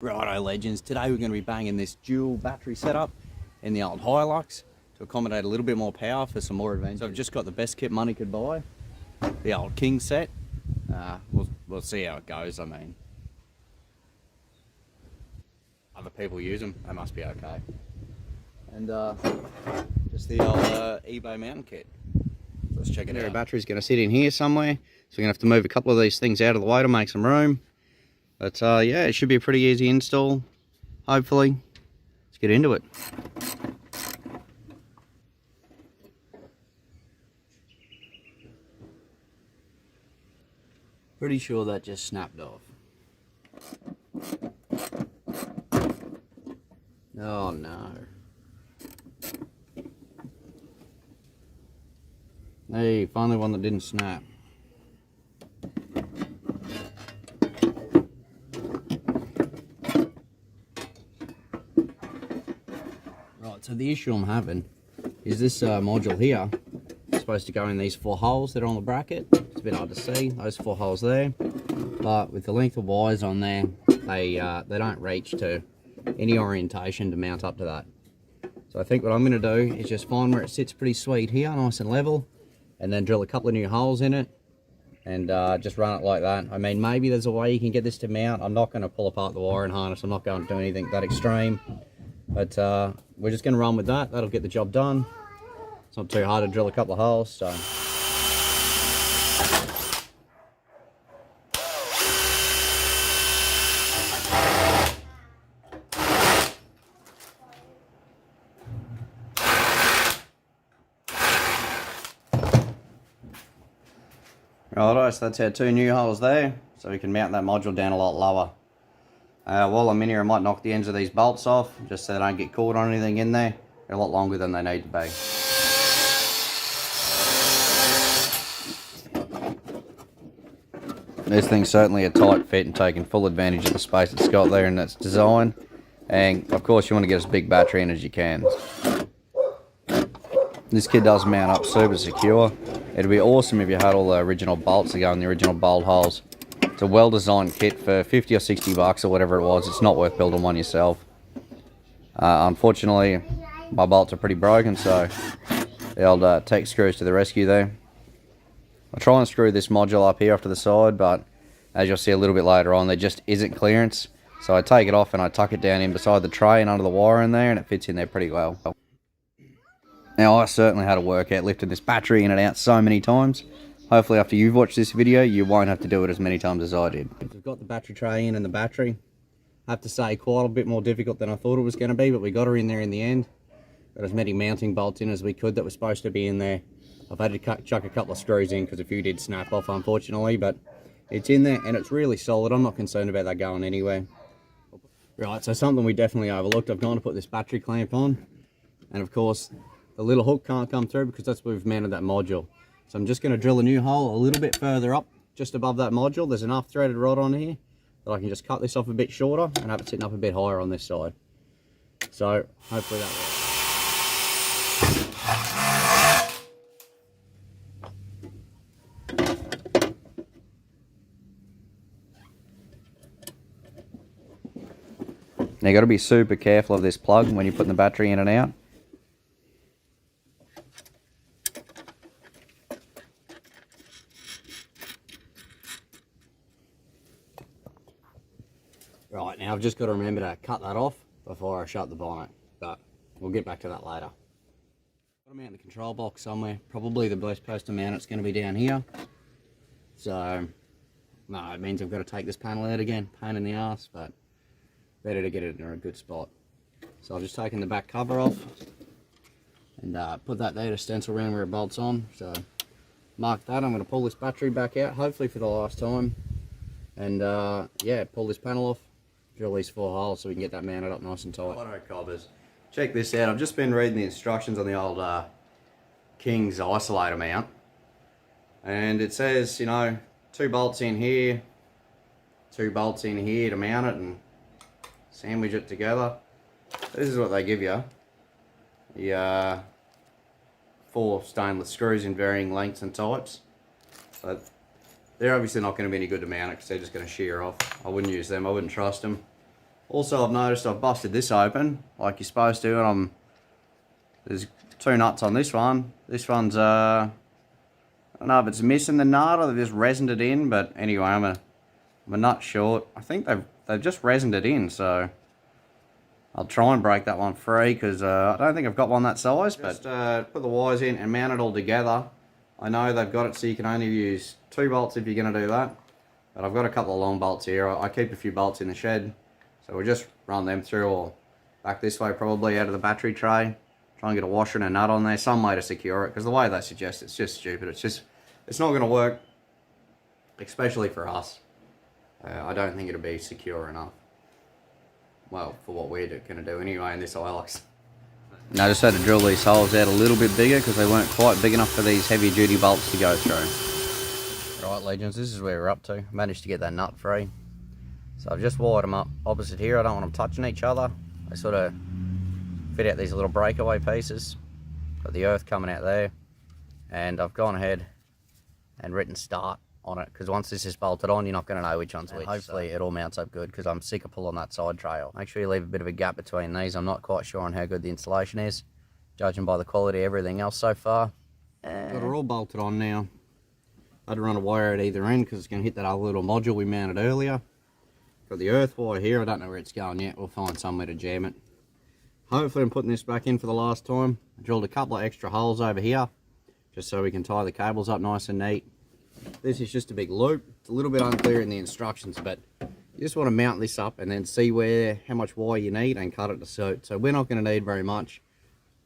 Righto legends, today we're going to be banging this dual battery setup in the old Hilux to accommodate a little bit more power for some more advantage. So I've just got the best kit money could buy, the old King set. We'll see how it goes. I mean, other people use them, they must be okay. And just the old eBay mountain kit. Let's check it out. The battery's going to sit in here somewhere, so we're going to have to move a couple of these things out of the way to make some room. But yeah, it should be a pretty easy install, hopefully. Let's get into it. Pretty sure that just snapped off. Oh no. Hey, finally one that didn't snap. Right, so the issue I'm having is this module here is supposed to go in these 4 holes that are on the bracket. It's a bit hard to see, those 4 holes there. But with the length of wires on there, they don't reach to any orientation to mount up to that. So I think what I'm going to do is just find where it sits pretty sweet here, nice and level, and then drill a couple of new holes in it and just run it like that. I mean, maybe there's a way you can get this to mount. I'm not going to pull apart the wiring harness. I'm not going to do anything that extreme. But we're just going to run with that. That'll get the job done. It's not too hard to drill a couple of holes, so. Righto, so that's our 2 new holes there, so we can mount that module down a lot lower. While I'm in here, I might knock the ends of these bolts off, just so they don't get caught on anything in there. They're a lot longer than they need to be. This thing's certainly a tight fit and taking full advantage of the space it's got there in its design. And of course you want to get as big battery in as you can. This kit does mount up super secure. It'd be awesome if you had all the original bolts that go in the original bolt holes. It's a well-designed kit for 50 or 60 bucks or whatever it was. It's not worth building one yourself. Unfortunately, my bolts are pretty broken, so the old tech screws to the rescue there. I'll try and screw this module up here off to the side, but as you'll see a little bit later on, there just isn't clearance. So I take it off and I tuck it down in beside the tray and under the wire in there, and it fits in there pretty well. Now, I certainly had a workout lifting this battery in and out so many times. Hopefully after you've watched this video, you won't have to do it as many times as I did. We've got the battery tray in and the battery. I have to say, quite a bit more difficult than I thought it was going to be, but we got her in there in the end. Got as many mounting bolts in as we could that were supposed to be in there. I've had to chuck a couple of screws in because a few did snap off, unfortunately, but it's in there and it's really solid. I'm not concerned about that going anywhere. Right, so something we definitely overlooked. I've gone to put this battery clamp on, and of course, the little hook can't come through because that's where we've mounted that module. So I'm just going to drill a new hole a little bit further up, just above that module. There's enough threaded rod on here that I can just cut this off a bit shorter and have it sitting up a bit higher on this side. So hopefully that works. Now you got to be super careful of this plug when you're putting the battery in and out. Right, now I've just got to remember to cut that off before I shut the bonnet, but we'll get back to that later. Got to mount the control box somewhere. Probably the best place to mount it's going to be down here. So, no, it means I've got to take this panel out again. Pain in the ass, but better to get it in a good spot. So I've just taken the back cover off and put that there to stencil around where it bolts on. So mark that. I'm going to pull this battery back out, hopefully for the last time. And yeah, pull this panel off, drill these 4 holes so we can get that mounted up nice and tight. Righto, cobbers. Check this out. I've just been reading the instructions on the old King's isolator mount. And it says, you know, 2 bolts in here, 2 bolts in here to mount it and sandwich it together. This is what they give you. The 4 stainless screws in varying lengths and types. So they're obviously not going to be any good to mount it because they're just going to shear off. I wouldn't use them. I wouldn't trust them. Also, I've noticed I've busted this open like you're supposed to, and there's 2 nuts on this one. This one's I don't know if it's missing the nut or they've just resined it in, but anyway, I'm a nut short. I think they've just resined it in, so I'll try and break that one free because I don't think I've got one that size. But put the wires in and mount it all together. I know they've got it so you can only use 2 bolts if you're going to do that, but I've got a couple of long bolts here. I keep a few bolts in the shed. So we'll just run them through, or back this way probably out of the battery tray. Try and get a washer and a nut on there, some way to secure it, because the way they suggest it's just stupid. It's not going to work, especially for us. I don't think it'll be secure enough. Well, for what we're going to do anyway in this Hilux. Now I just had to drill these holes out a little bit bigger because they weren't quite big enough for these heavy duty bolts to go through. Right, Legends, this is where we're up to. Managed to get that nut free. So I've just wired them up opposite here. I don't want them touching each other. They sort of fit out these little breakaway pieces. Got the earth coming out there. And I've gone ahead and written start on it, because once this is bolted on, you're not going to know which one's which. Hopefully it all mounts up good, because I'm sick of pulling that side trail. Make sure you leave a bit of a gap between these. I'm not quite sure on how good the insulation is, judging by the quality of everything else so far. Got it all bolted on now. I had to run a wire at either end because it's going to hit that other little module we mounted earlier. Got the earth wire here. I don't know where it's going yet. We'll find somewhere to jam it. Hopefully I'm putting this back in for the last time. I drilled a couple of extra holes over here just so we can tie the cables up nice and neat. This is just a big loop. It's a little bit unclear in the instructions, but you just want to mount this up and then see how much wire you need and cut it to suit. So we're not going to need very much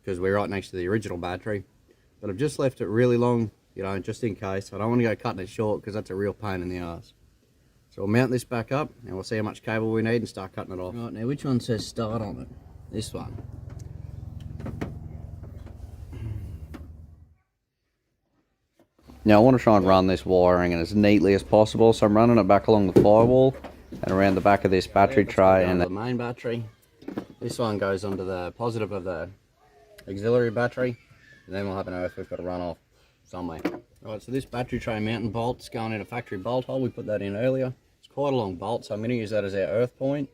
because we're right next to the original battery, but I've just left it really long, you know, just in case. I don't want to go cutting it short because that's a real pain in the ass. So we'll mount this back up and we'll see how much cable we need and start cutting it off. Right, now which one says start on it? This one. Now I want to try and run this wiring as neatly as possible, so I'm running it back along the firewall and around the back of this battery tray and the main battery. This one goes onto the positive of the auxiliary battery, and then we'll have an earth we've got to run off somewhere. Right, so this battery tray mounting bolt's going in a factory bolt hole. We put that in earlier. It's quite a long bolt, so I'm going to use that as our earth point.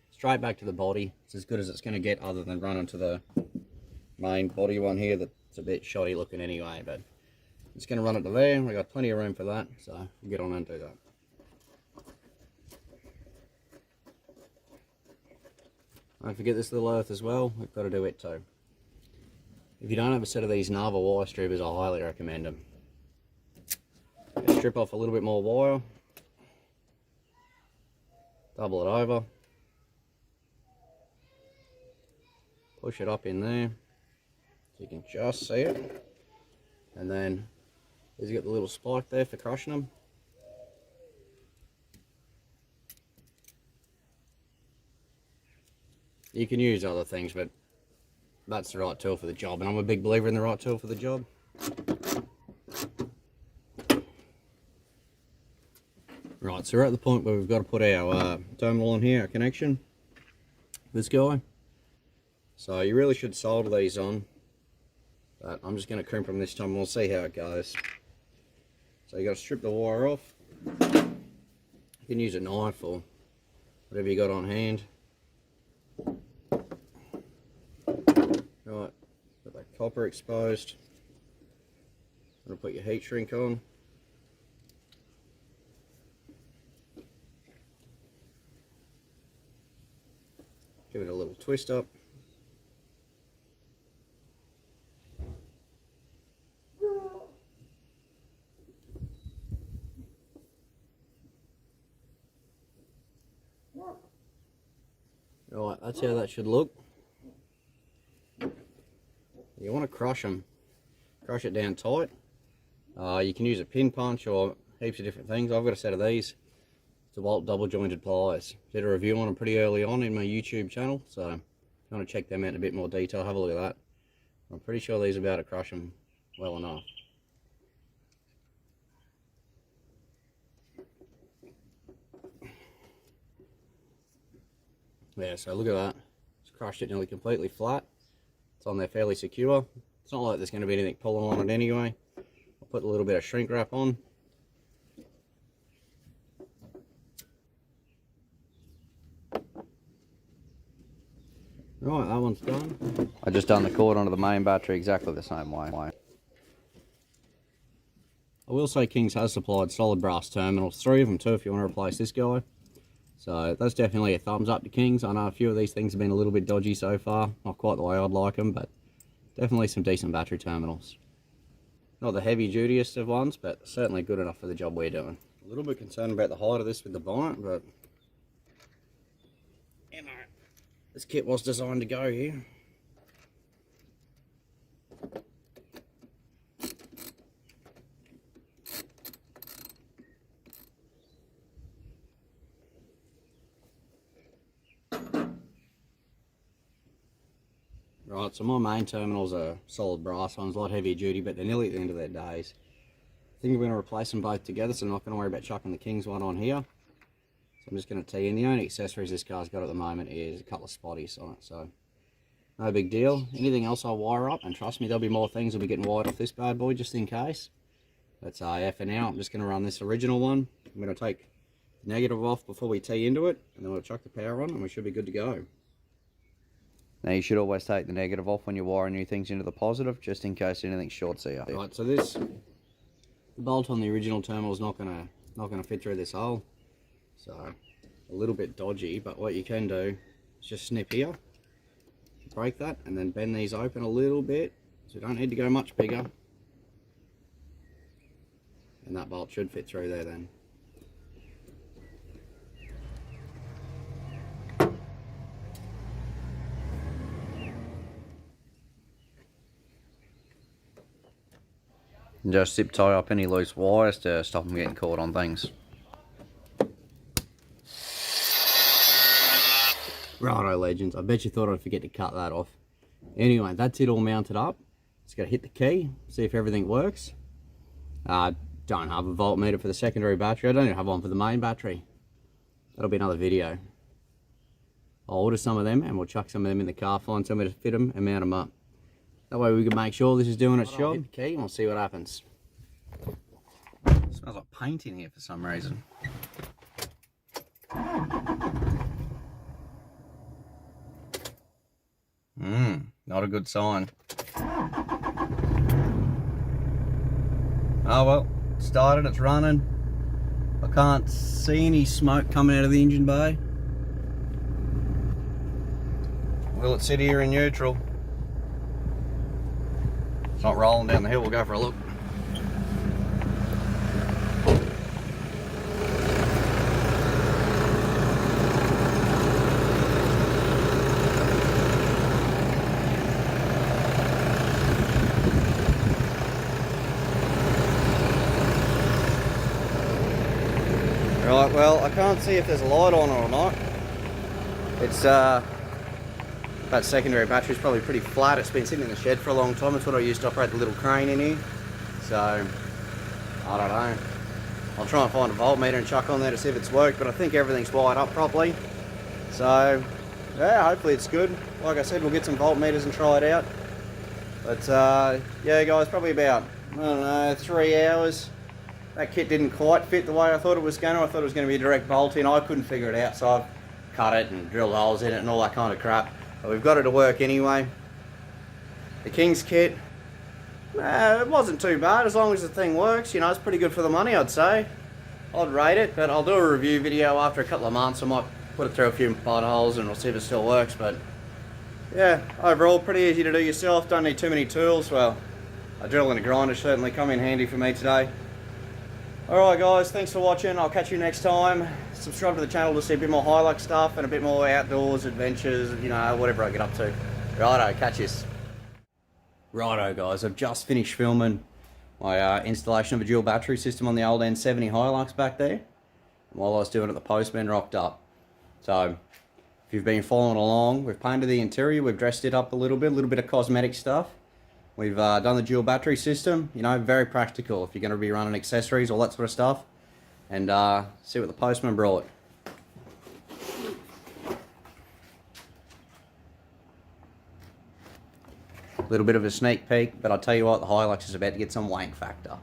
Straight back to the body. It's as good as it's going to get, other than running to the main body one here that's a bit shoddy looking anyway, but it's going to run it to there. We've got plenty of room for that, so we'll get on and do that. Don't forget this little earth as well. We've got to do it too. If you don't have a set of these Nava wire strippers, I highly recommend them. Strip off a little bit more wire, double it over, push it up in there so you can just see it, and then you got the little spike there for crushing them. You can use other things, but that's the right tool for the job, and I'm a big believer in the right tool for the job. Right, so we're at the point where we've got to put our terminal on here, our connection, this guy. So you really should solder these on, but I'm just going to crimp them this time and we'll see how it goes. So you got to strip the wire off. You can use a knife or whatever you got on hand. Right, got that copper exposed. I'm going to put your heat shrink on. Give it a little twist up. Right, that's how that should look. You want to crush them. Crush it down tight. You can use a pin punch or heaps of different things. I've got a set of these. DeWalt double jointed pliers. Did a review on them pretty early on in my YouTube channel, so if you want to check them out in a bit more detail, have a look at that. I'm pretty sure these are about to crush them well enough. Yeah, so look at that. It's crushed it nearly completely flat. It's on there fairly secure. It's not like there's going to be anything pulling on it anyway. I'll put a little bit of shrink wrap on. Right, that one's done. I just done the cord onto the main battery exactly the same way. I will say Kings has supplied solid brass terminals, 3 of them too if you want to replace this guy. So that's definitely a thumbs up to Kings. I know a few of these things have been a little bit dodgy so far, not quite the way I'd like them, but definitely some decent battery terminals. Not the heavy dutiest of ones, but certainly good enough for the job we're doing. A little bit concerned about the height of this with the bonnet, but you know, this kit was designed to go here. Right, so my main terminals are solid brass ones, a lot heavier duty, but they're nearly at the end of their days. I think we're going to replace them both together, so I'm not going to worry about chucking the Kings one on here. So I'm just going to tee in. The only accessories this car's got at the moment is a couple of spotties on it, so no big deal. Anything else I'll wire up, and trust me, there'll be more things will be getting wired off this bad boy just in case. But yeah, for now, I'm just going to run this original one. I'm going to take the negative off before we tee into it, and then we'll chuck the power on, and we should be good to go. Now you should always take the negative off when you wire new things into the positive, just in case anything shorts here. Right, so this bolt on the original terminal is not gonna fit through this hole, so a little bit dodgy. But what you can do is just snip here, break that, and then bend these open a little bit, so you don't need to go much bigger, and that bolt should fit through there then. And just zip tie up any loose wires to stop them getting caught on things. Righto, legends. I bet you thought I'd forget to cut that off. Anyway, that's it all mounted up. Just got to hit the key, see if everything works. I don't have a voltmeter for the secondary battery. I don't even have one for the main battery. That'll be another video. I'll order some of them and we'll chuck some of them in the car, find somewhere to fit them and mount them up. That way we can make sure this is doing its job. Hit the key and we'll see what happens. It smells like paint in here for some reason. Not a good sign. Oh well, started, it's running. I can't see any smoke coming out of the engine bay. Will it sit here in neutral? It's not rolling down the hill, we'll go for a look. Right, well, I can't see if there's a light on or not. It's that secondary battery's probably pretty flat. It's been sitting in the shed for a long time. It's what I used to operate the little crane in here. So, I don't know. I'll try and find a voltmeter and chuck on there to see if it's worked, but I think everything's wired up properly. So, yeah, hopefully it's good. Like I said, we'll get some voltmeters and try it out. But, yeah guys, probably about, I don't know, 3 hours. That kit didn't quite fit the way I thought it was going to. I thought it was going to be a direct bolt in. I couldn't figure it out, so I've cut it and drilled holes in it and all that kind of crap. But we've got it to work anyway. The Kings kit, it wasn't too bad as long as the thing works. You know, it's pretty good for the money, I'd say. I'd rate it, but I'll do a review video after a couple of months. I might put it through a few potholes and we'll see if it still works. But yeah, overall pretty easy to do yourself. Don't need too many tools. Well, a drill and a grinder certainly come in handy for me today. Alright guys, thanks for watching. I'll catch you next time. Subscribe to the channel to see a bit more Hilux stuff and a bit more outdoors adventures, you know, whatever I get up to. Righto, catch this. Righto guys, I've just finished filming my installation of a dual battery system on the old N70 Hilux back there. And while I was doing it, the postman rocked up. So, if you've been following along, we've painted the interior, we've dressed it up a little bit of cosmetic stuff. We've done the dual battery system, you know, very practical if you're going to be running accessories, all that sort of stuff. And see what the postman brought. A little bit of a sneak peek, but I'll tell you what, the Hilux is about to get some wank factor.